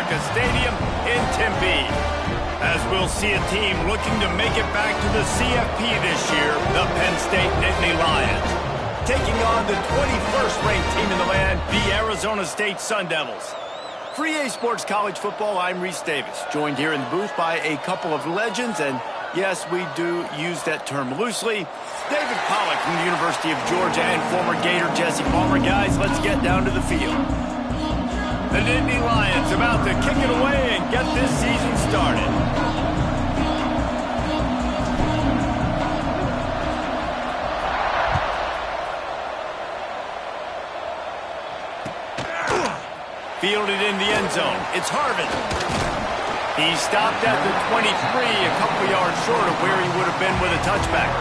America Stadium in Tempe. As we'll see a team looking to make it back to the CFP this year, the Penn State Nittany Lions, taking on the 21st ranked team in the land, the Arizona State Sun Devils. For EA Sports College Football, I'm Reese Davis, joined here in the booth by a couple of legends, and yes, we do use that term loosely. David Pollack from the University of Georgia and former Gator Jesse Palmer. Guys, let's get down to the field. The Nittany Lions about to kick it away and get this season started. Fielded in the end zone. It's Harvin. He stopped at the 23, a couple yards short of where he would have been with a touchback.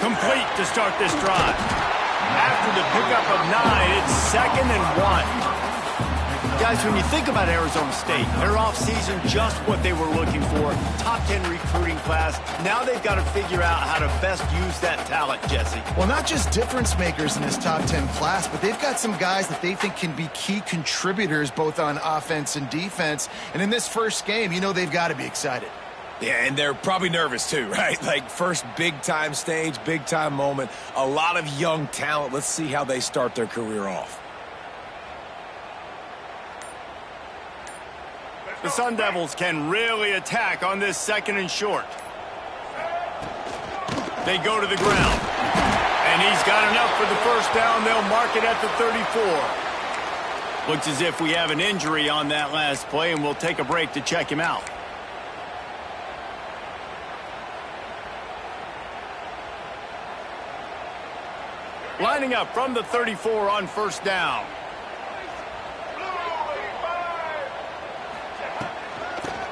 Complete to start this drive. After the pickup of 9, it's 2nd and 1. Guys, when you think about Arizona State, their offseason, just what they were looking for, top 10 recruiting class. Now they've got to figure out how to best use that talent, Jesse. Well, not just difference makers in this top 10 class, but they've got some guys that they think can be key contributors both on offense and defense. And in this first game, you know they've got to be excited. Yeah, and they're probably nervous too, right? Like first big-time stage, big-time moment. A lot of young talent. Let's see how they start their career off. The Sun Devils can really attack on this 2nd and short. They go to the ground. And he's got enough for the first down. They'll mark it at the 34. Looks as if we have an injury on that last play, and we'll take a break to check him out. Lining up from the 34 on first down.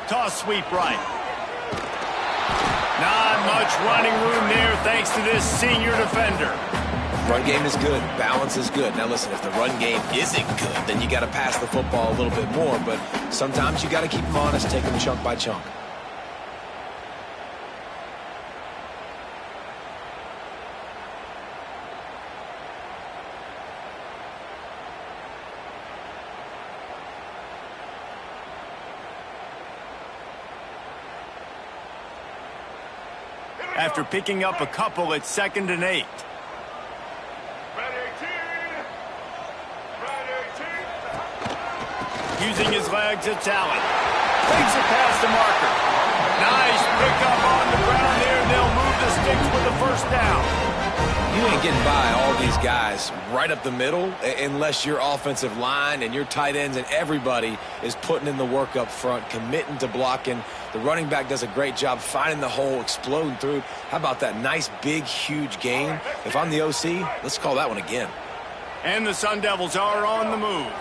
Toss sweep right. Not much running room there thanks to this senior defender. Run game is good. Balance is good. Now listen, if the run game isn't good, then you got to pass the football a little bit more. But sometimes you got to keep them honest, take them chunk by chunk. After picking up a couple, it's 2nd and 8. Using his legs, it's Allen. Takes it past the marker. Nice pickup on the ground there. They'll move the sticks with the first down. You ain't getting by all these guys right up the middle unless your offensive line and your tight ends and everybody is putting in the work up front, committing to blocking. The running back does a great job finding the hole, exploding through. How about that nice, big, huge gain? If I'm the OC, let's call that one again. And the Sun Devils are on the move.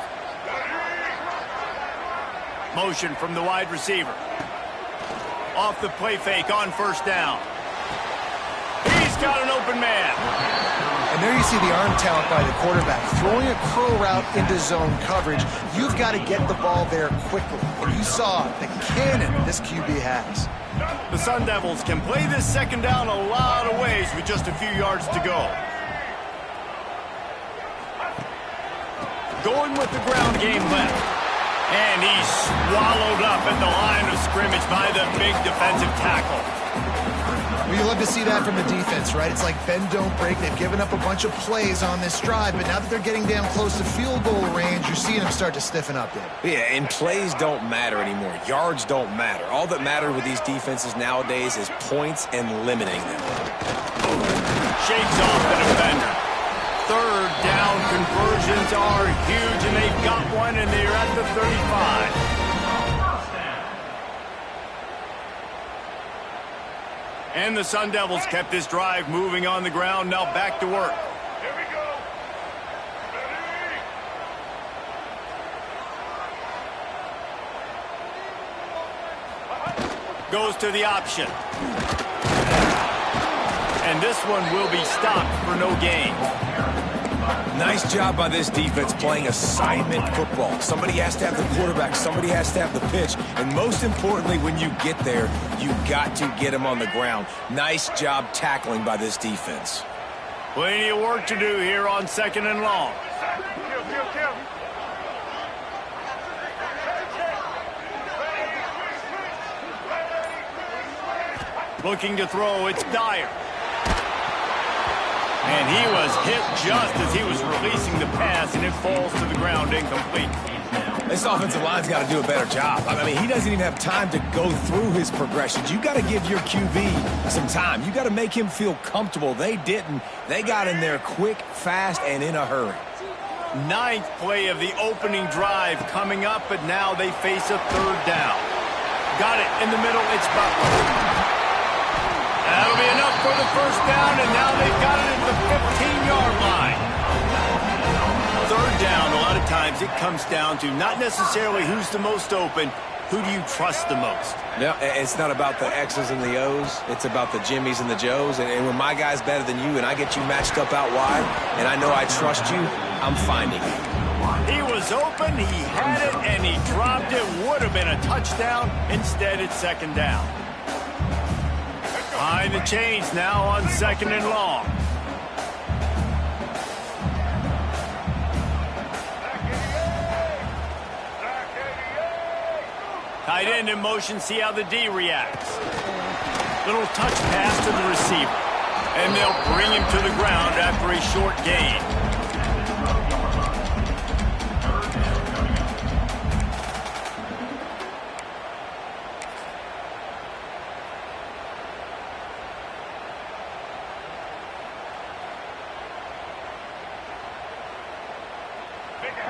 Motion from the wide receiver. Off the play fake on first down. He's got an open man. And there you see the arm talent by the quarterback. Throwing a curl route into zone coverage, you've got to get the ball there quickly. And you saw the cannon this QB has. The Sun Devils can play this 2nd down a lot of ways with just a few yards to go. Going with the ground game left. And he's swallowed up at the line of scrimmage by the big defensive tackle. Well, you love to see that from the defense, right? It's like bend, don't break. They've given up a bunch of plays on this drive, but now that they're getting down close to field goal range, you're seeing them start to stiffen up there. Yeah, and plays don't matter anymore. Yards don't matter. All that matters with these defenses nowadays is points and limiting them. Shakes off the defender. 3rd down conversions are huge, and they've got one, and they're at the 35. And the Sun Devils kept this drive moving on the ground. Now back to work. Here we go. Goes to the option. and this one will be stopped for no gain. Nice job by this defense playing assignment football. Somebody has to have the quarterback, somebody has to have the pitch, and most importantly, when you get there, you got to get him on the ground. Nice job tackling by this defense. Plenty of work to do here on 2nd and long. Looking to throw, it's Dyer. And he was hit just as he was releasing the pass, and it falls to the ground incomplete. This offensive line's got to do a better job. I mean, he doesn't even have time to go through his progressions. You got to give your QB some time. You got to make him feel comfortable. They didn't. They got in there quick, fast, and in a hurry. 9th play of the opening drive coming up, but now they face a 3rd down. Got it in the middle. It's Butler. That'll be enough for the 1st down, and now they've got it at the 15-yard line. 3rd down, a lot of times it comes down to not necessarily who's the most open, who do you trust the most? No, it's not about the X's and the O's. It's about the Jimmys and the Joes. And when my guy's better than you and I get you matched up out wide, and I know I trust you, I'm finding it. He was open, he had it, and he dropped it. Would have been a touchdown. Instead, it's 2nd down. Behind the chains now on 2nd and long. Tight end in motion, see how the D reacts. Little touch pass to the receiver. And they'll bring him to the ground after a short gain.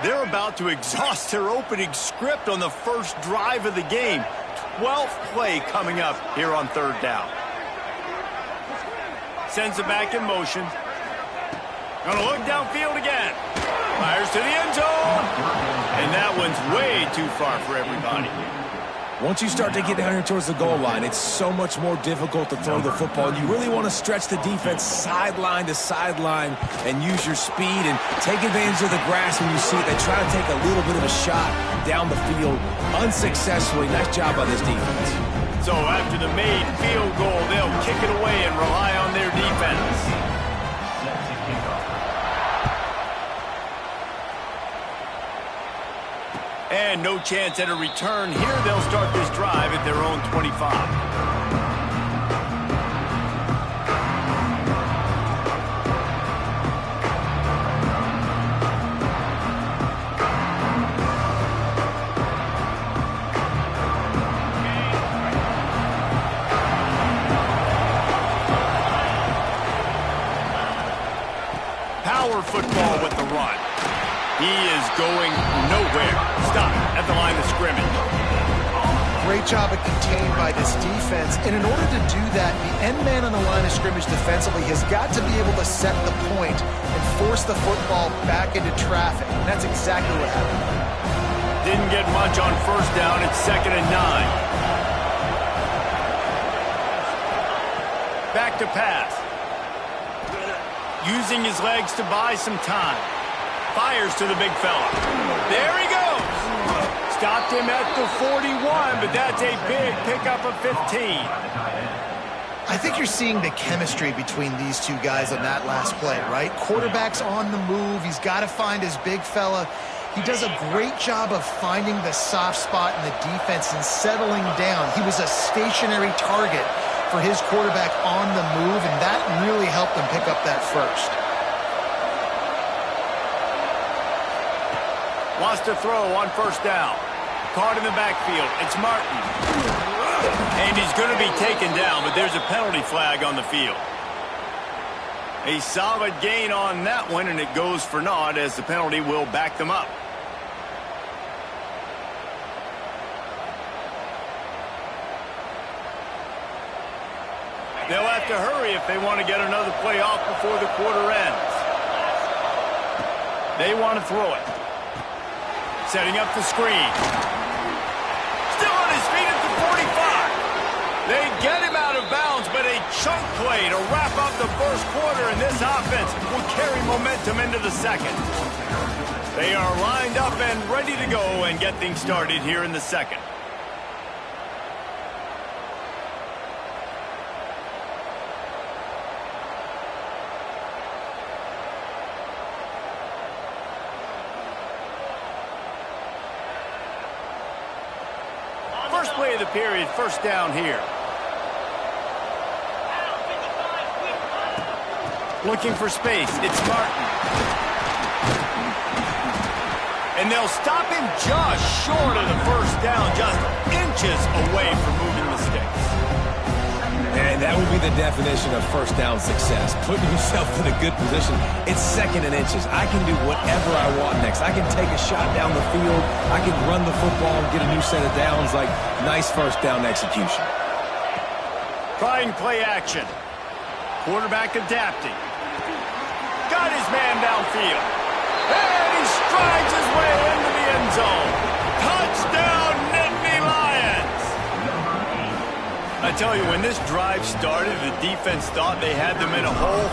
They're about to exhaust their opening script on the first drive of the game. 12th play coming up here on 3rd down. Sends it back in motion. Gonna look downfield again. Fires to the end zone. And that one's way too far for everybody. Once you start to get down here towards the goal line, it's so much more difficult to throw the football. You really want to stretch the defense sideline to sideline and use your speed and take advantage of the grass when you see it. They try to take a little bit of a shot down the field unsuccessfully. Nice job by this defense. So after the made field goal, they'll kick it away and rely on their defense. And no chance at a return here. They'll start this drive at their own 25. Power football with the run. He is going nowhere. Stop at the line of scrimmage. Great job of contained by this defense. And in order to do that, the end man on the line of scrimmage defensively has got to be able to set the point and force the football back into traffic. And that's exactly what happened. Didn't get much on 1st down. It's 2nd and 9. Back to pass. Using his legs to buy some time. Fires to the big fella. There he goes. Stopped him at the 41, but that's a big pickup of 15. I think you're seeing the chemistry between these two guys on that last play, right? Quarterback's on the move. He's got to find his big fella. He does a great job of finding the soft spot in the defense and settling down. He was a stationary target for his quarterback on the move, and that really helped him pick up that first. Wants to throw on 1st down. Caught in the backfield. It's Martin. And he's going to be taken down, but there's a penalty flag on the field. A solid gain on that one, and it goes for naught as the penalty will back them up. They'll have to hurry if they want to get another play off before the quarter ends. They want to throw it. Setting up the screen. Still on his feet at the 45. They get him out of bounds, but a chunk play to wrap up the first quarter, and this offense will carry momentum into the second. They are lined up and ready to go and get things started here in the second. First play of the period, first down here. Looking for space, it's Martin. And they'll stop him just short of the first down, just inches away from moving the sticks. And that would be the definition of first down success. Putting yourself in a good position. It's second and inches. I can do whatever I want next. I can take a shot down the field. I can run the football and get a new set of downs. Like, nice first down execution. Trying play action. Quarterback adapting. Got his man downfield. And he strides his way into the end zone. Touchdown, Nittany Lions! I tell you, when this drive started, the defense thought they had them in a hole.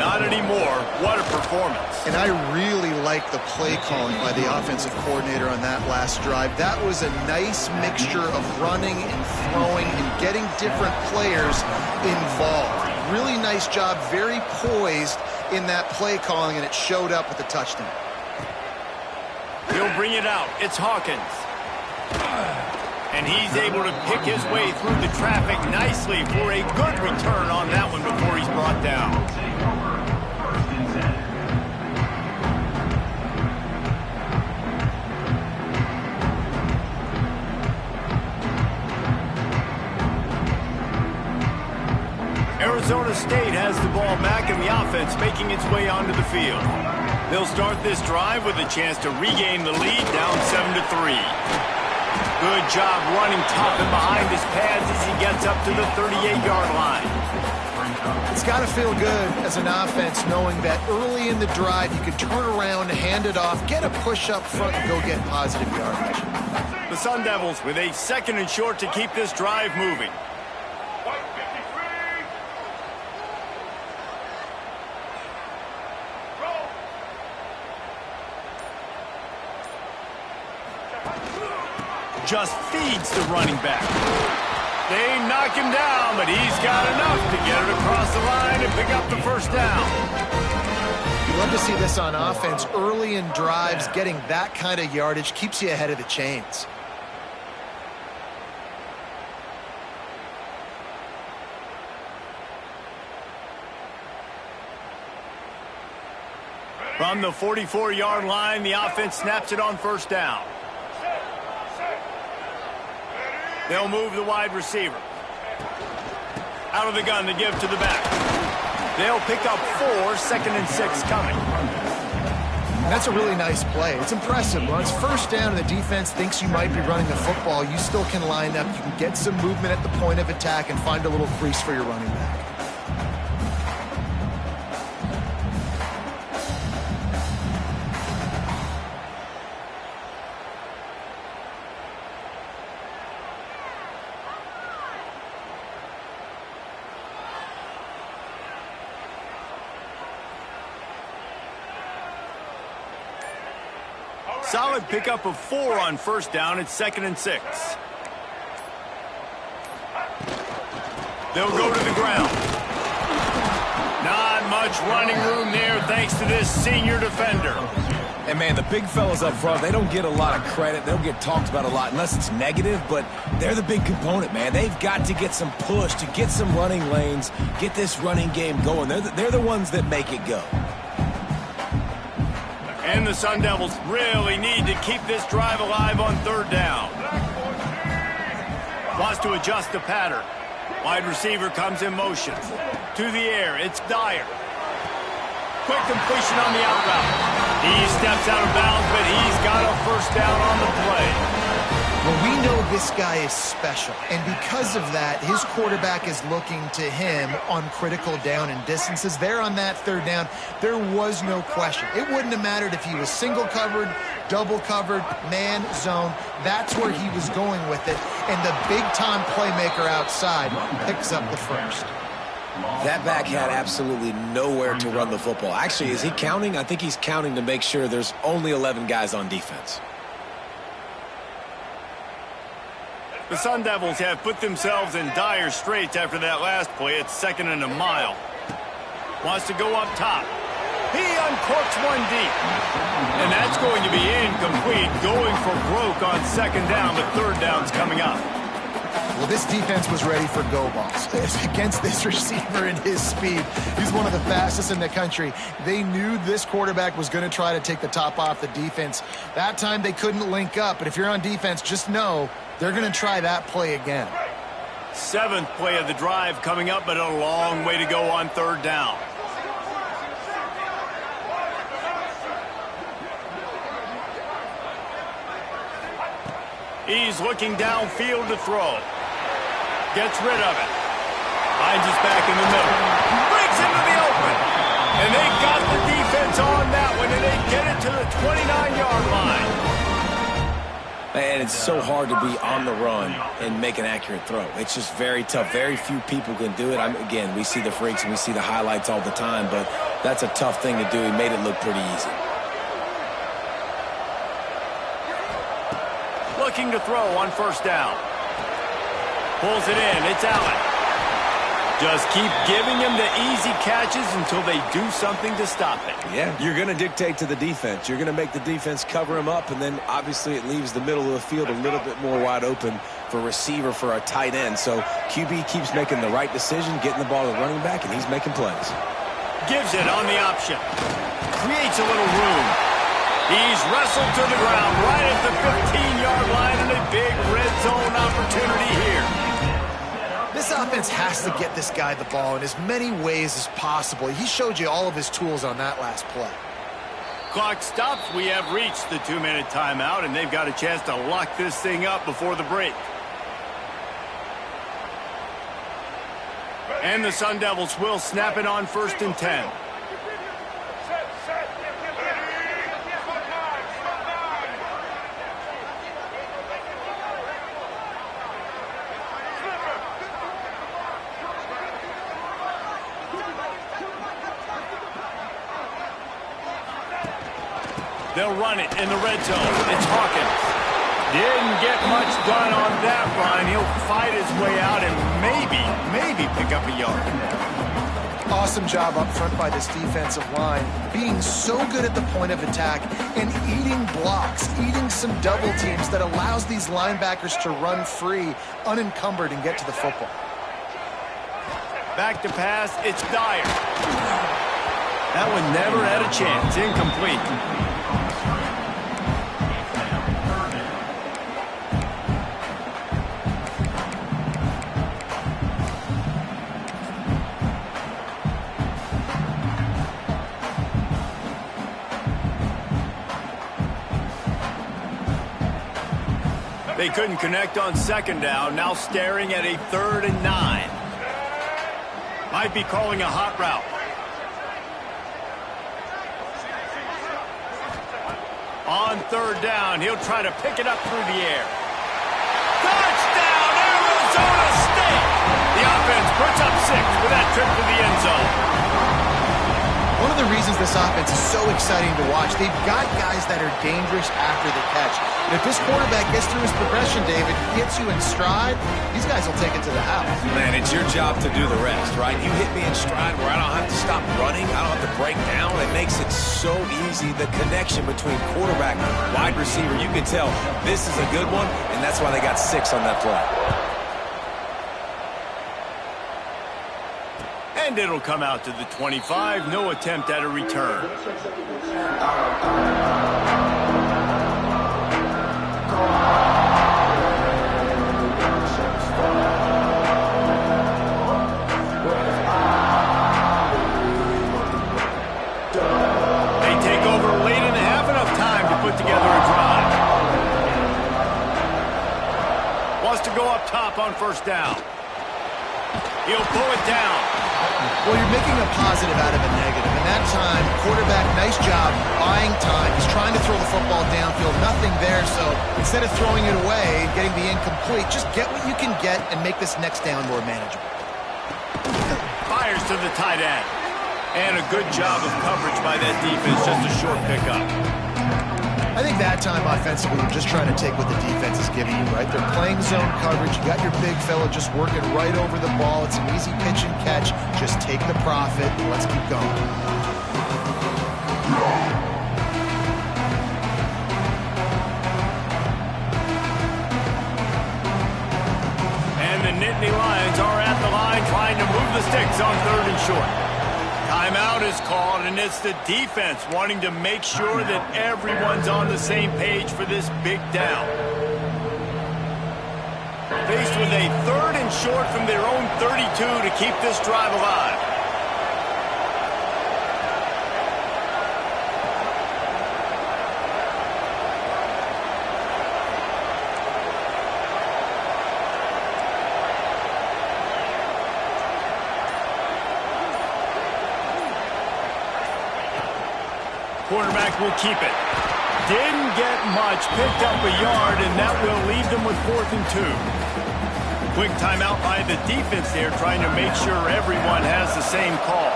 Not anymore. What a performance. And I really like the play calling by the offensive coordinator on that last drive. That was a nice mixture of running and throwing and getting different players involved. Really nice job, very poised in that play calling, and it showed up with the touchdown. He'll bring it out. It's Hawkins. And he's able to pick his way through the traffic nicely for a good return on that one before he's brought down. Arizona State has the ball back and the offense making its way onto the field. They'll start this drive with a chance to regain the lead, down 7-3. Good job running tough and behind his pads as he gets up to the 38-yard line. It's got to feel good as an offense knowing that early in the drive you can turn around, hand it off, get a push up front, and go get positive yardage. The Sun Devils with a second and short to keep this drive moving. Just feeds the running back. They knock him down, but he's got enough to get it across the line and pick up the first down. You love to see this on offense. Early in drives, getting that kind of yardage keeps you ahead of the chains. From the 44-yard line, the offense snaps it on first down. They'll move the wide receiver. Out of the gun to give to the back. They'll pick up 4, second and 6 coming. That's a really nice play. It's impressive. When it's first down and the defense thinks you might be running the football, you still can line up. You can get some movement at the point of attack and find a little crease for your running back. Solid pickup of 4 on first down. It's second and 6. They'll go to the ground. Not much running room there thanks to this senior defender. And, man, the big fellas up front, they don't get a lot of credit. They don't get talked about a lot unless it's negative, but they're the big component, man. They've got to get some push, to get some running lanes, get this running game going. They're the ones that make it go. And the Sun Devils really need to keep this drive alive on third down. Wants to adjust the pattern. Wide receiver comes in motion. To the air, it's Dyer. Quick completion on the out route. He steps out of bounds, but he's got a first down on the play. Well, we know this guy is special, and because of that, his quarterback is looking to him on critical down and distances. There on that third down, there was no question. It wouldn't have mattered if he was single covered, double covered, man, zone. That's where he was going with it, and the big-time playmaker outside picks up the first. That back had absolutely nowhere to run the football. Actually, is he counting? I think he's counting to make sure there's only 11 guys on defense. The Sun Devils have put themselves in dire straits after that last play. It's 2nd and a mile. Wants to go up top. He uncorks one deep. And that's going to be incomplete. Going for broke on 2nd down, but 3rd down's coming up. Well, this defense was ready for go balls. Against this receiver and his speed, he's one of the fastest in the country. They knew this quarterback was going to try to take the top off the defense. That time they couldn't link up, but if you're on defense, just know they're going to try that play again. 7th play of the drive coming up, but a long way to go on 3rd down. He's looking downfield to throw. Gets rid of it. Finds his back in the middle. Breaks into the open. And they got the defense on that one, and they get it to the 29-yard line. And it's so hard to be on the run and make an accurate throw. It's just very tough. Very few people can do it. Again, we see the freaks and we see the highlights all the time, but that's a tough thing to do. He made it look pretty easy. Looking to throw on 1st down. Pulls it in. It's Allen. Just keep giving him the easy catches until they do something to stop it. Yeah, you're going to dictate to the defense. You're going to make the defense cover him up, and then obviously it leaves the middle of the field a little bit more wide open for receiver, for a tight end. So QB keeps making the right decision, getting the ball to the running back, and he's making plays. Gives it on the option. Creates a little room. He's wrestled to the ground right at the 15-yard line, and a big red zone opportunity here. This offense has to get this guy the ball in as many ways as possible. He showed you all of his tools on that last play. Clock stops. We have reached the 2-minute timeout, and they've got a chance to lock this thing up before the break. And the Sun Devils will snap it on 1st and 10. They'll run it in the red zone. It's Hawkins. Didn't get much done on that run. He'll fight his way out and maybe pick up a yard. Awesome job up front by this defensive line, being so good at the point of attack and eating blocks, eating some double teams that allows these linebackers to run free, unencumbered, and get to the football. Back to pass. It's Dyer. That one never had a chance. Incomplete. They couldn't connect on 2nd down. Now staring at a 3rd and 9. Might be calling a hot route. On 3rd down, he'll try to pick it up through the air. Touchdown, Arizona State! The offense puts up 6 with that trip to the end zone. One of the reasons this offense is so exciting to watch, they've got guys that are dangerous after the catch. And if this quarterback gets through his progression, David, gets you in stride, these guys will take it to the house. Man, it's your job to do the rest, right? You hit me in stride where I don't have to stop running. I don't have to break down. It makes it so easy. The connection between quarterback and wide receiver, you can tell this is a good one, and that's why they got 6 on that play. And it'll come out to the 25. No attempt at a return. They take over late and have enough time to put together a drive. Wants to go up top on 1st down. He'll pull it down. Well, you're making a positive out of a negative. And that time, quarterback, nice job buying time. He's trying to throw the football downfield. Nothing there, so instead of throwing it away and getting the incomplete, just get what you can get and make this next down more manageable. Fires to the tight end. And a good job of coverage by that defense, just a short pickup. I think that time offensively, you're just trying to take what the defense is giving you, right? They're playing zone coverage. You got your big fella just working right over the ball. It's an easy pitch and catch. Just take the profit. Let's keep going. And the Nittany Lions are at the line trying to move the sticks on 3rd and short. Timeout is called, and it's the defense wanting to make sure that everyone's on the same page for this big down. Faced with a 3rd and short from their own 32 to keep this drive alive. Quarterback will keep it. Didn't get much, picked up a yard, and that will leave them with 4th and 2. Quick timeout by the defense there, trying to make sure everyone has the same call.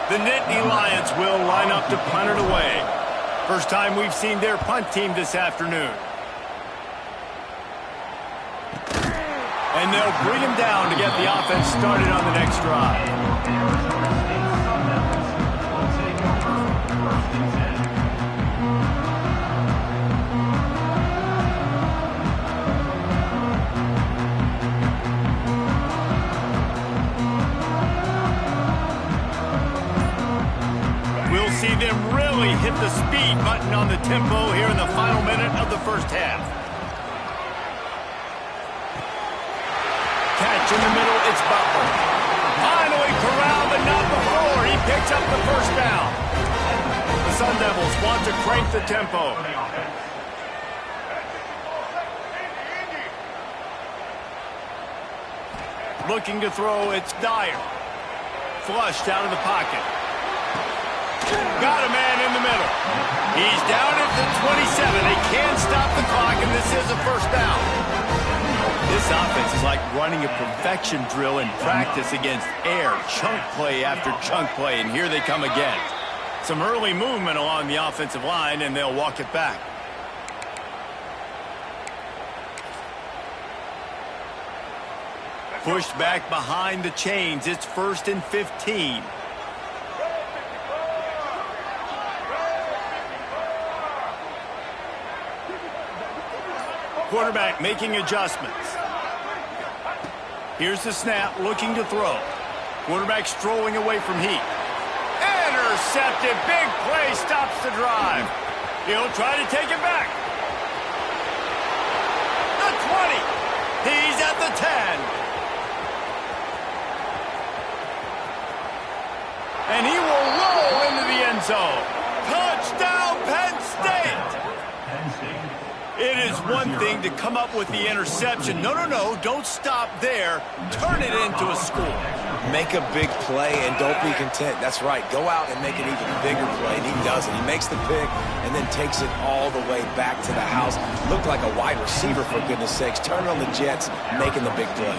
The Nittany Lions will line up to punt it away. First time we've seen their punt team this afternoon. And they'll bring him down to get the offense started on the next drive. See them really hit the speed button on the tempo here in the final minute of the first half. Catch in the middle, it's Butler. Finally corralled, but not before. He picks up the first down. The Sun Devils want to crank the tempo. Looking to throw, it's Dyer. Flushed out of the pocket. Got a man in the middle. He's down at the 27. They can't stop the clock, and this is a first down. This offense is like running a perfection drill in practice against air. Chunk play after chunk play, and here they come again. Some early movement along the offensive line, and they'll walk it back. Pushed back behind the chains. It's 1st and 15. Quarterback making adjustments. Here's the snap, looking to throw. Quarterback strolling away from heat. Intercepted, big play, stops the drive. He'll try to take it back. The 20. He's at the 10. And he will roll into the end zone. Touchdown, Penn State! It is one thing to come up with the interception. No, don't stop there. Turn it into a score. Make a big play and don't be content. That's right. Go out and make an even bigger play, and he does it. He makes the pick and then takes it all the way back to the house. Looked like a wide receiver, for goodness sakes. Turning on the Jets, making the big play.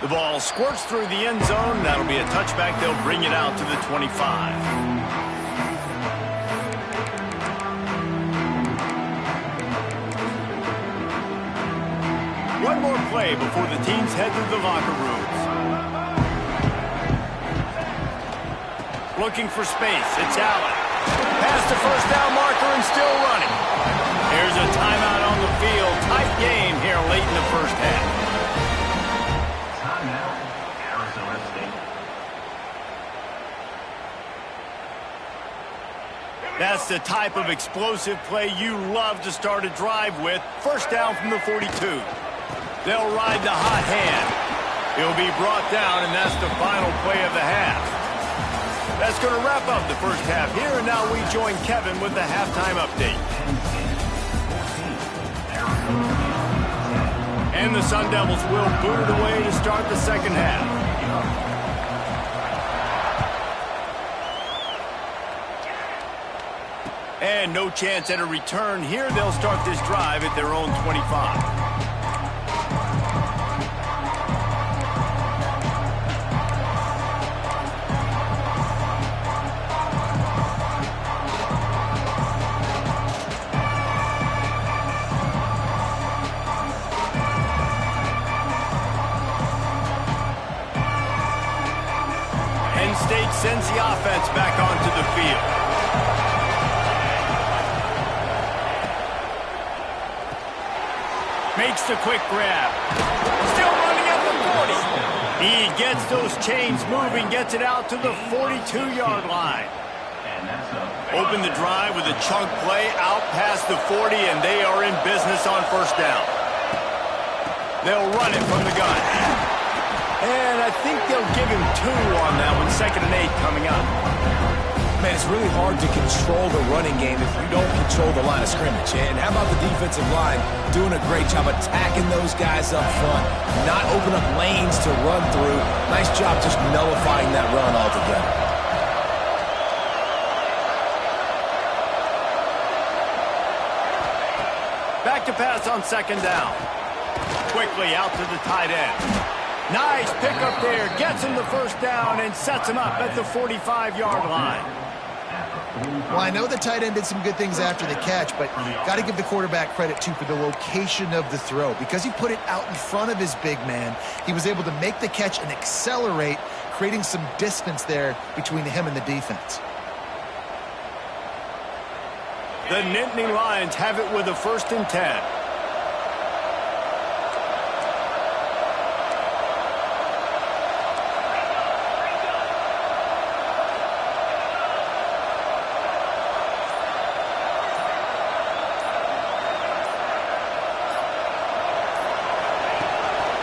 The ball squirts through the end zone. That'll be a touchback. They'll bring it out to the 25. One more play before the teams head to the locker rooms. Looking for space. It's Allen. Past the first down marker and still running. Here's a timeout on the field. Tight game here late in the first half. Timeout, Arizona State. That's the type of explosive play you love to start a drive with. First down from the 42. They'll ride the hot hand. He'll be brought down, and that's the final play of the half. That's going to wrap up the first half here, and now we join Kevin with the halftime update. And the Sun Devils will boot it away to start the second half. And no chance at a return here. They'll start this drive at their own 25. defense back onto the field. Makes the quick grab. Still running at the 40. He gets those chains moving, gets it out to the 42-yard line. Open the drive with a chunk play out past the 40, and they are in business on first down. They'll run it from the gun. And I think they'll give him 2 on that one. 2nd and 8 coming up. Man, it's really hard to control the running game if you don't control the line of scrimmage. And how about the defensive line doing a great job attacking those guys up front, not open up lanes to run through. Nice job just nullifying that run altogether. Back to pass on 2nd down. Quickly out to the tight end. Nice pickup there. Gets him the first down and sets him up at the 45-yard line. Well, I know the tight end did some good things after the catch, but got to give the quarterback credit, too, for the location of the throw. Because he put it out in front of his big man, he was able to make the catch and accelerate, creating some distance there between him and the defense. The Nittany Lions have it with a 1st and 10.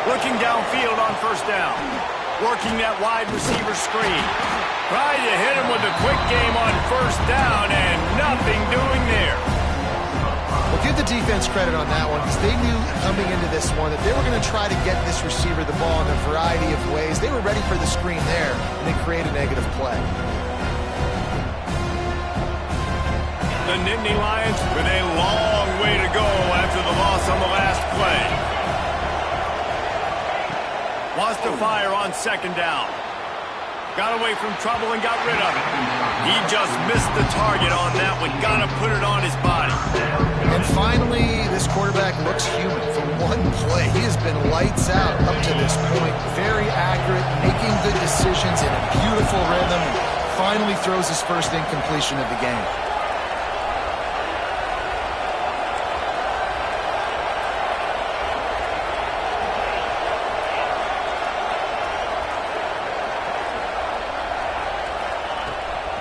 Looking downfield on first down. Working that wide receiver screen. Trying to hit him with a quick game on first down, and nothing doing there. Well, give the defense credit on that one, because they knew coming into this one that they were going to try to get this receiver the ball in a variety of ways. They were ready for the screen there, and they create a negative play. The Nittany Lions with a long way to go after the loss on the last play. Wants to fire on 2nd down. Got away from trouble and got rid of it. He just missed the target on that one. Got to put it on his body. And finally, this quarterback looks human. From one play, he has been lights out up to this point. Very accurate, making good decisions in a beautiful rhythm. Finally throws his first incompletion of the game.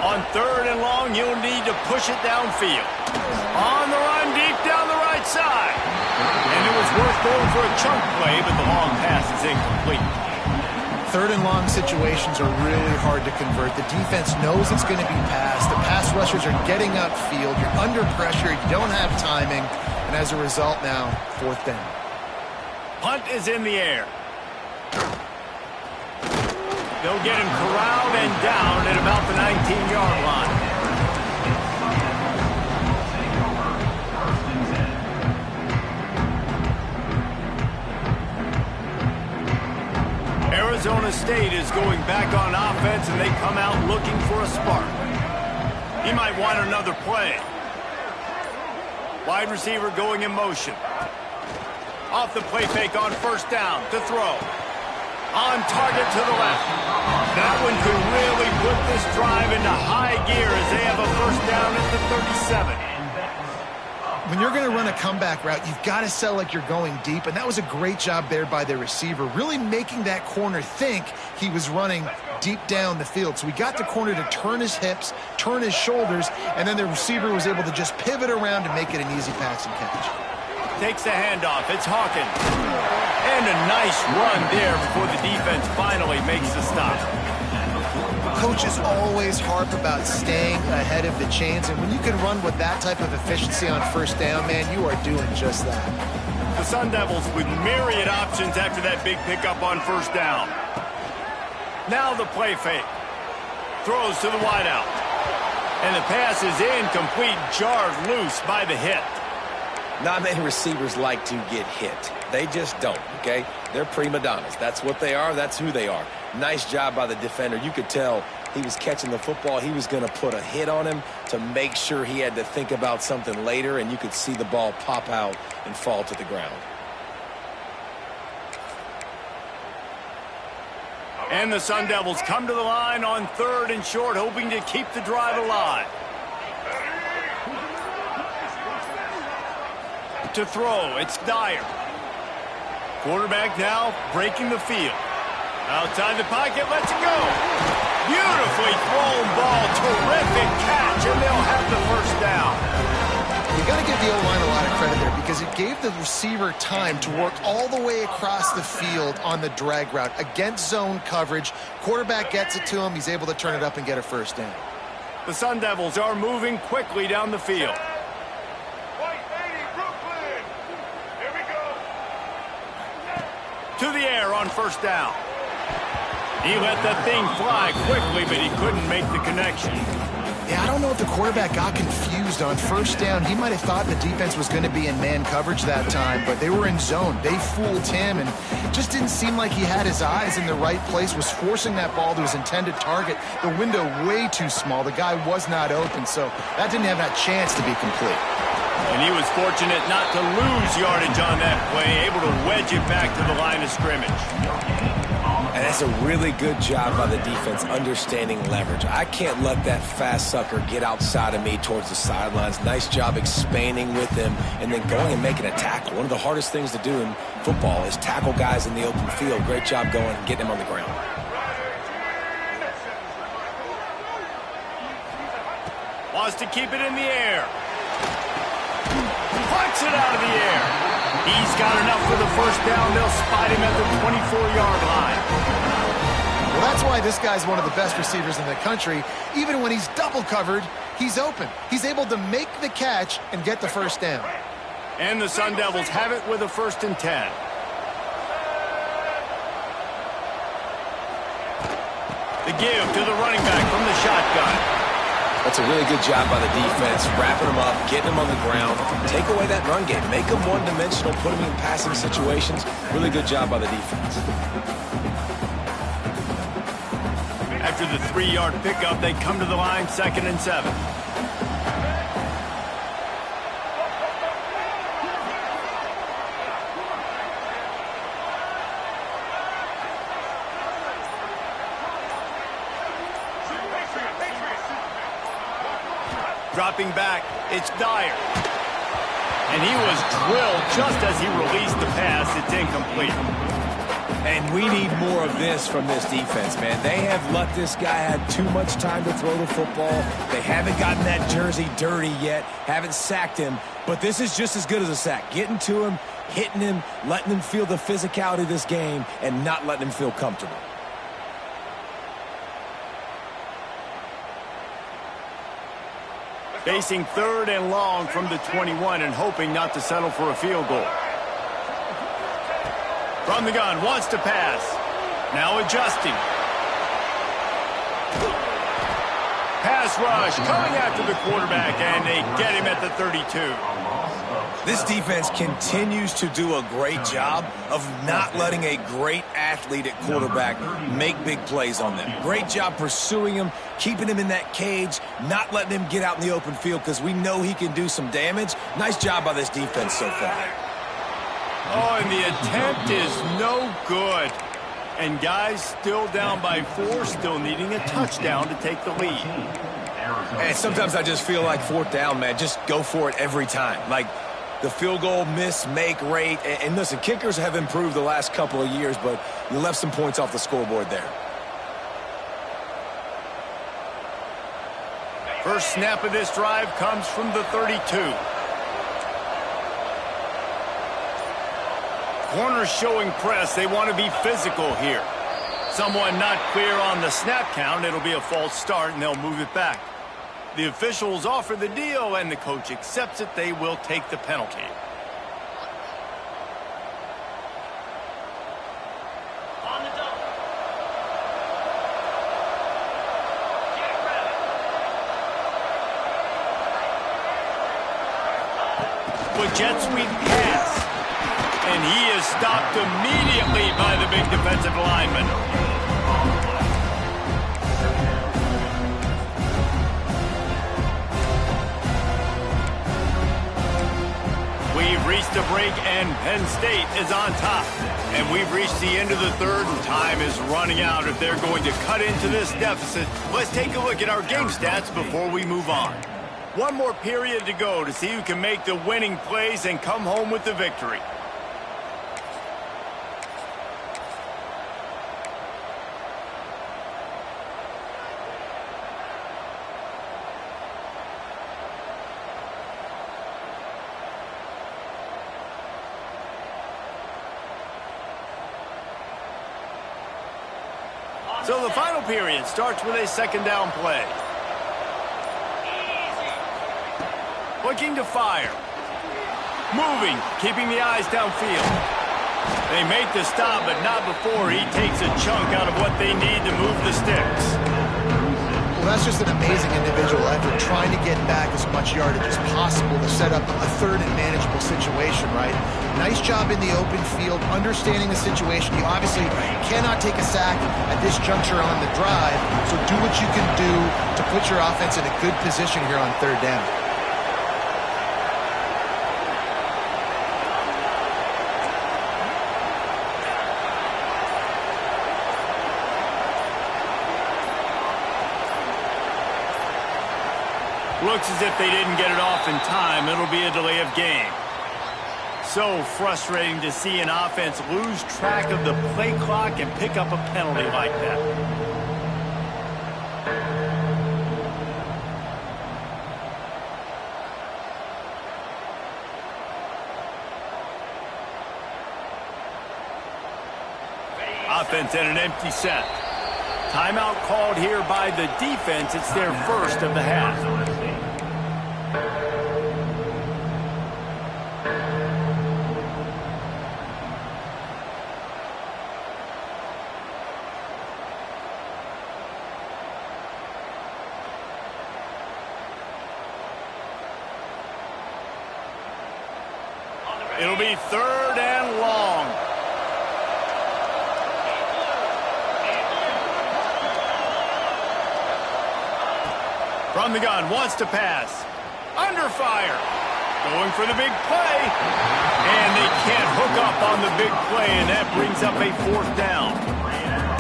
On 3rd and long, you'll need to push it downfield. On the run, deep down the right side. And it was worth going for a chunk play, but the long pass is incomplete. 3rd and long situations are really hard to convert. The defense knows it's going to be passed. The pass rushers are getting upfield. You're under pressure. You don't have timing. And as a result now, 4th down. Punt is in the air. They'll get him corralled and down at about the 19-yard line. Arizona State is going back on offense, and they come out looking for a spark. He might want another play. Wide receiver going in motion. Off the play fake on first down to throw. On target to the left. That one could really put this drive into high gear as they have a first down at the 37. When you're going to run a comeback route, you've got to sell like you're going deep, and that was a great job there by the receiver, really making that corner think he was running deep down the field. So we got the corner to turn his hips, turn his shoulders, and then the receiver was able to just pivot around and make it an easy passing catch. Takes the handoff. It's Hawkins. And a nice run there before the defense finally makes the stop. Coaches always harp about staying ahead of the chains, and when you can run with that type of efficiency on first down, man, you are doing just that. The Sun Devils with myriad options after that big pickup on first down. Now the play fake. Throws to the wideout. And the pass is incomplete, jarred loose by the hit. Not many receivers like to get hit. They just don't, okay? They're prima donnas. That's what they are. That's who they are. Nice job by the defender. You could tell he was catching the football. He was going to put a hit on him to make sure he had to think about something later, and you could see the ball pop out and fall to the ground. And the Sun Devils come to the line on 3rd and short, hoping to keep the drive alive. To throw, it's Dyer. Quarterback now breaking the field. Outside the pocket, lets it go. Beautifully thrown ball, terrific catch, and they'll have the first down. You got to give the O-line a lot of credit there because it gave the receiver time to work all the way across the field on the drag route against zone coverage. Quarterback gets it to him. He's able to turn it up and get a first down. The Sun Devils are moving quickly down the field. To the air on first down. He let that thing fly quickly, but he couldn't make the connection. Yeah, I don't know if the quarterback got confused on first down. He might have thought the defense was going to be in man coverage that time, but they were in zone. They fooled him, and just didn't seem like he had his eyes in the right place, was forcing that ball to his intended target. The window way too small. The guy was not open, so that didn't have that chance to be complete. And he was fortunate not to lose yardage on that play, able to wedge it back to the line of scrimmage. And that's a really good job by the defense understanding leverage. I can't let that fast sucker get outside of me towards the sidelines. Nice job expanding with him and then going and making a tackle. One of the hardest things to do in football is tackle guys in the open field. Great job going and getting him on the ground. Wants to keep it in the air. Puts it out of the air. He's got enough for the first down. They'll spot him at the 24-yard line. Well, that's why this guy's one of the best receivers in the country. Even when he's double covered, he's open. He's able to make the catch and get the first down. And the Sun Devils have it with a 1st and 10. The give to the running back from the shotgun. That's a really good job by the defense, wrapping them up, getting them on the ground. Take away that run game. Make them one-dimensional, put them in passing situations. Really good job by the defense. After the 3-yard pickup, they come to the line 2nd and 7. Dropping back, it's Dyer. And he was drilled just as he released the pass. It's incomplete. And we need more of this from this defense, man. They have let this guy have too much time to throw the football. They haven't gotten that jersey dirty yet, haven't sacked him. But this is just as good as a sack. Getting to him, hitting him, letting him feel the physicality of this game, and not letting him feel comfortable. Facing 3rd and long from the 21 and hoping not to settle for a field goal. From the gun, wants to pass. Now adjusting. Pass rush coming after the quarterback, and they get him at the 32. This defense continues to do a great job of not letting a great athlete at quarterback make big plays on them. Great job pursuing him, keeping him in that cage, not letting him get out in the open field because we know he can do some damage. Nice job by this defense so far. Oh, and the attempt is no good. And guys still down by 4, still needing a touchdown to take the lead. And sometimes I just feel like 4th down, man. Just go for it every time. Like, the field goal miss-make rate. And listen, kickers have improved the last couple of years, but you left some points off the scoreboard there. First snap of this drive comes from the 32. Corners showing press. They want to be physical here. Someone not clear on the snap count. It'll be a false start, and they'll move it back. The officials offer the deal, and the coach accepts it. They will take the penalty. With jet sweep pass. And he is stopped immediately by the big defensive lineman. We've We've reached the break, and Penn State is on top. And we've reached the end of the third, and time is running out if they're going to cut into this deficit. Let's take a look at our game stats before we move on. One more period to go to see who can make the winning plays and come home with the victory. So the final period starts with a second down play. Looking to fire. Moving, keeping the eyes downfield. They make the stop, but not before he takes a chunk out of what they need to move the sticks. Well, that's just an amazing individual effort, trying to get back as much yardage as possible to set up a third and manageable situation, right? Nice job in the open field, understanding the situation. You obviously cannot take a sack at this juncture on the drive, so do what you can do to put your offense in a good position here on third down. Looks as if they didn't get it off in time. It'll be a delay of game. So frustrating to see an offense lose track of the play clock and pick up a penalty like that. Offense at an empty set. Timeout called here by the defense. It's their first of the half. It'll be third and long. From the gun, wants to pass. Under fire. Going for the big play. And they can't hook up on the big play, and that brings up a fourth down.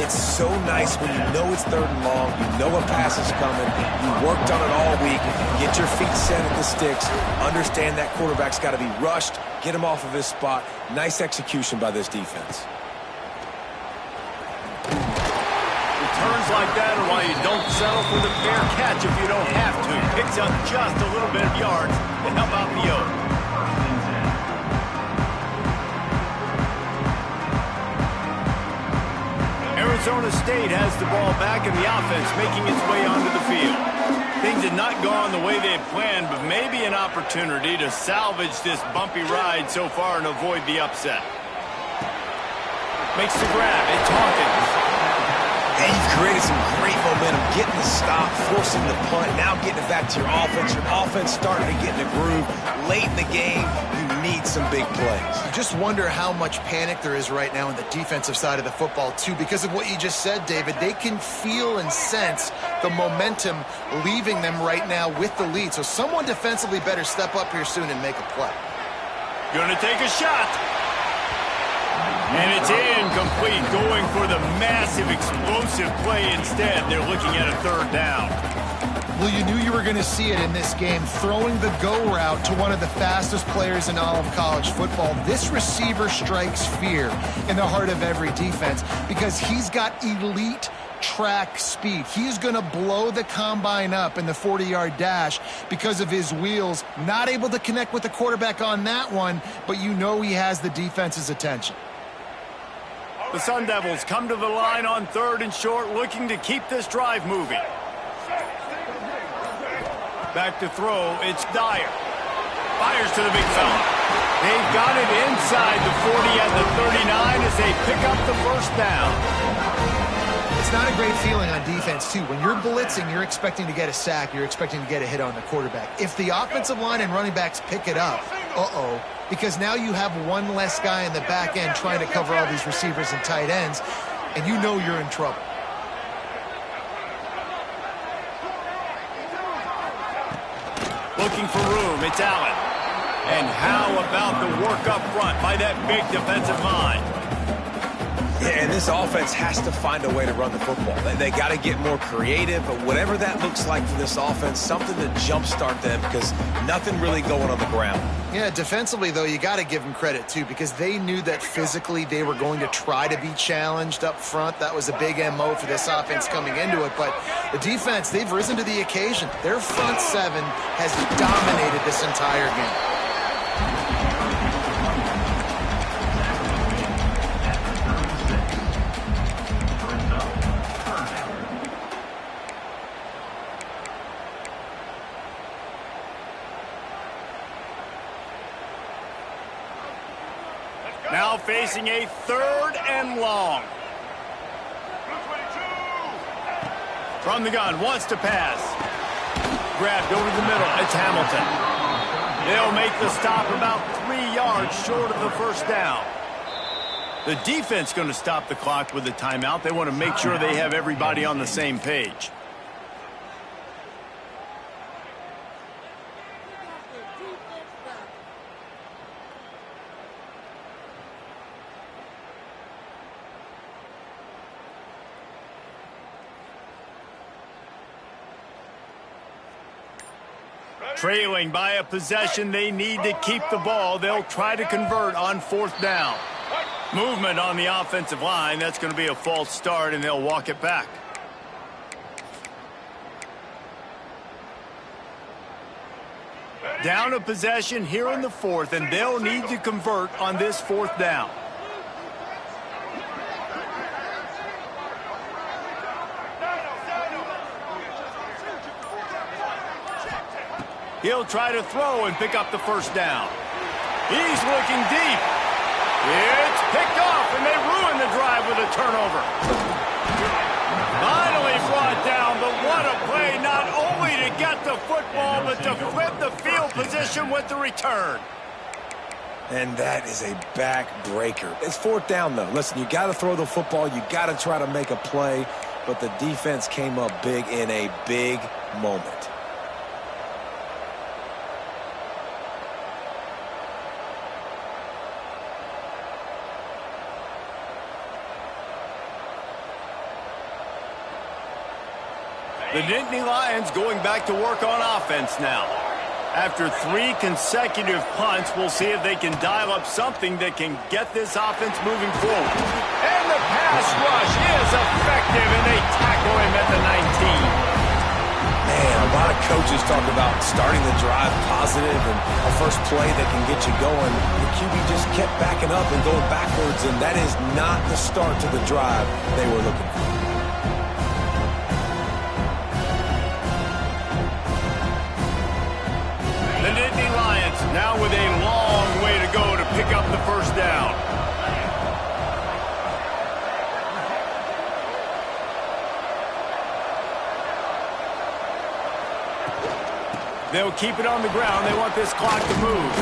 It's so nice when you know it's third and long, you know a pass is coming, you worked on it all week, get your feet set at the sticks, understand that quarterback's got to be rushed, get him off of his spot. Nice execution by this defense. Returns like that are why you don't settle for the fair catch if you don't have to. Picks up just a little bit of yards to help out the Oak. Arizona State has the ball back, and the offense making its way onto the field. Things had not gone the way they had planned, but maybe an opportunity to salvage this bumpy ride so far and avoid the upset. Makes the grab. It's Hawkins. And you've created some great momentum, getting the stop, forcing the punt, now getting it back to your offense. Your offense starting to get in a groove. Late in the game, you need some big plays. You just wonder how much panic there is right now on the defensive side of the football, too, because of what you just said, David. They can feel and sense the momentum leaving them right now with the lead. So someone defensively better step up here soon and make a play. Gonna take a shot. And it's incomplete, going for the massive explosive play instead. They're looking at a third down. Well, you knew you were going to see it in this game, throwing the go route to one of the fastest players in all of college football. This receiver strikes fear in the heart of every defense because he's got elite track speed. He's going to blow the combine up in the 40-yard dash because of his wheels. Not able to connect with the quarterback on that one, but you know he has the defense's attention. The Sun Devils come to the line on third and short, looking to keep this drive moving. Back to throw, it's Dyer. Fires to the big fella. They've got it inside the 40 at the 39 as they pick up the first down. It's not a great feeling on defense, too. When you're blitzing, you're expecting to get a sack. You're expecting to get a hit on the quarterback. If the offensive line and running backs pick it up, because now you have one less guy in the back end trying to cover all these receivers and tight ends, and you know you're in trouble. Looking for room, it's Allen. And how about the work up front by that big defensive line? Yeah, and this offense has to find a way to run the football. They got to get more creative, but whatever that looks like for this offense, something to jumpstart them because nothing really going on the ground. Yeah, defensively, though, you got to give them credit, too, because they knew that physically they were going to try to be challenged up front. That was a big MO for this offense coming into it. But the defense, they've risen to the occasion. Their front seven has dominated this entire game. Now facing a 3rd and long. From the gun, wants to pass. Grabbed over the middle, it's Hamilton. They'll make the stop about 3 yards short of the first down. The defense going to stop the clock with the timeout. They want to make sure they have everybody on the same page. Trailing by a possession, they need to keep the ball. They'll try to convert on 4th down. Movement on the offensive line. That's going to be a false start, and they'll walk it back. Down a possession here in the 4th, and they'll need to convert on this 4th down. He'll try to throw and pick up the first down. He's looking deep. It's picked off, and they ruin the drive with a turnover. Finally brought down, but what a play, not only to get the football, but to flip the field position with the return. And that is a backbreaker. It's 4th down, though. Listen, you got to throw the football. You got to try to make a play, but the defense came up big in a big moment. The Nittany Lions going back to work on offense now. After 3 consecutive punts, we'll see if they can dial up something that can get this offense moving forward. And the pass rush is effective, and they tackle him at the 19. Man, a lot of coaches talk about starting the drive positive and a first play that can get you going. The QB just kept backing up and going backwards, and that is not the start to the drive they were looking for. The Nittany Lions now with a long way to go to pick up the first down. They'll keep it on the ground. They want this clock to move.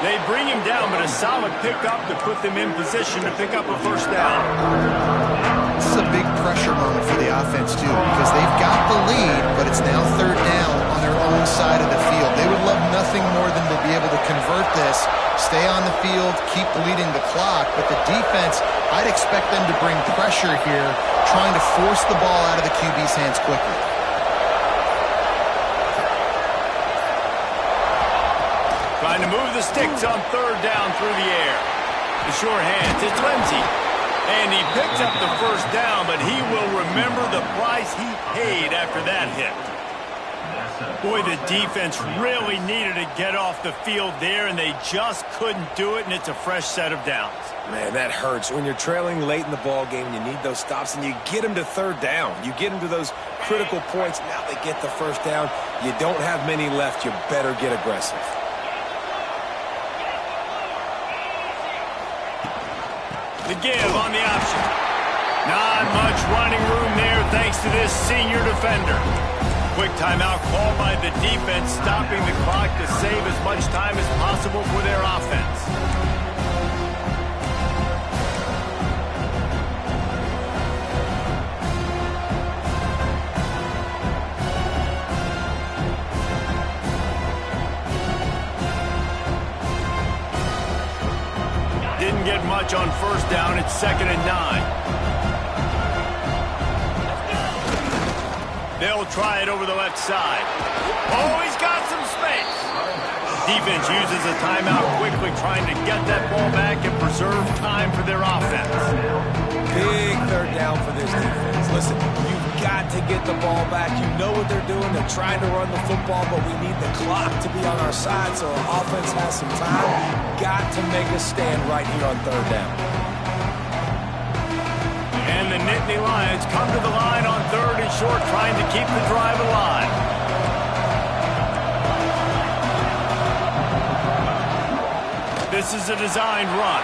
They bring him down, but a solid pickup to put them in position to pick up a first down. This is a big pressure moment for the offense, too, because they've got the lead, but it's now 3rd down on their own side of the field. They would love nothing more than to be able to convert this, stay on the field, keep bleeding the clock, but the defense, I'd expect them to bring pressure here, trying to force the ball out of the QB's hands quickly. Trying to move the sticks on 3rd down through the air. The short hands, it's Lindsey. And he picks up the first down, but he will remember the price he paid after that hit. Boy, the defense really needed to get off the field there, and they just couldn't do it, and it's a fresh set of downs. Man, that hurts. When you're trailing late in the ball game, you need those stops, and you get them to 3rd down. You get them to those critical points. Now they get the first down. You don't have many left. You better get aggressive. The give on the option. Not much running room there thanks to this senior defender. Quick timeout called by the defense, stopping the clock to save as much time as possible for their offense. get much on first down. It's 2nd and 9. They'll try it over the left side. Oh, he's got some space. Defense uses a timeout quickly, trying to get that ball back and preserve time for their offense. Big third down for this defense. Listen, you've got to get the ball back. You know what they're doing. They're trying to run the football, but we need the clock to be on our side so our offense has some time. Got to make a stand right here on third down. And the Nittany Lions come to the line on 3rd and short, trying to keep the drive alive. This is a designed run.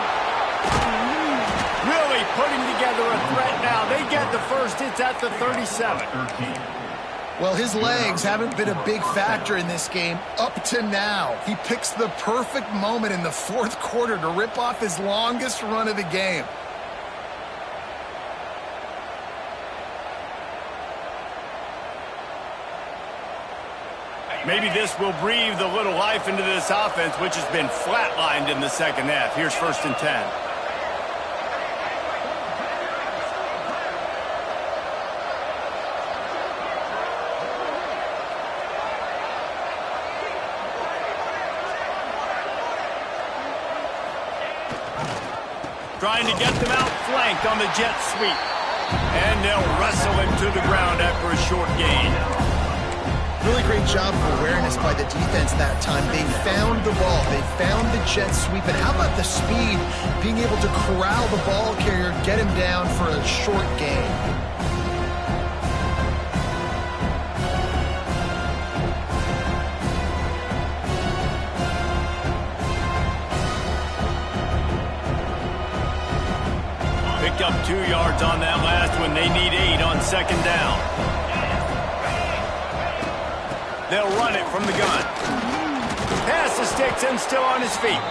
Really putting together a threat now. They get the first. It's at the 37. Well, his legs haven't been a big factor in this game up to now. He picks the perfect moment in the 4th quarter to rip off his longest run of the game. Maybe this will breathe a little life into this offense, which has been flatlined in the second half. Here's 1st and 10. Trying to get them outflanked on the jet sweep. And they'll wrestle him to the ground after a short gain. Really great job of awareness by the defense that time. They found the ball. They found the jet sweep. And how about the speed, being able to corral the ball carrier, get him down for a short gain. Picked up 2 yards on that last one. They need 8 on 2nd down. They'll run it from the gun. Pass the sticks and still on his feet.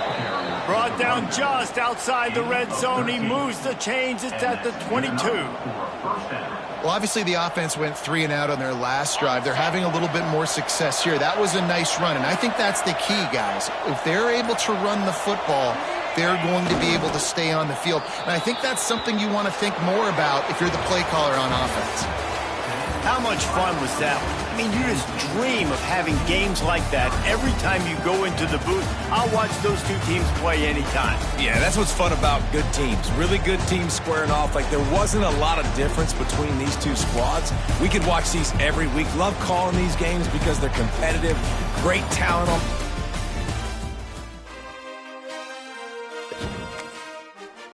Brought down just outside the red zone. He moves the chains. It's at the 22. Well, obviously the offense went 3 and out on their last drive. They're having a little bit more success here. That was a nice run, and I think that's the key, guys. If they're able to run the football, they're going to be able to stay on the field. And I think that's something you want to think more about if you're the play caller on offense. How much fun was that one? I mean, you just dream of having games like that every time you go into the booth. I'll watch those two teams play anytime. Yeah, that's what's fun about good teams. Really good teams squaring off. Like, there wasn't a lot of difference between these two squads. We could watch these every week. Love calling these games because they're competitive, great talent on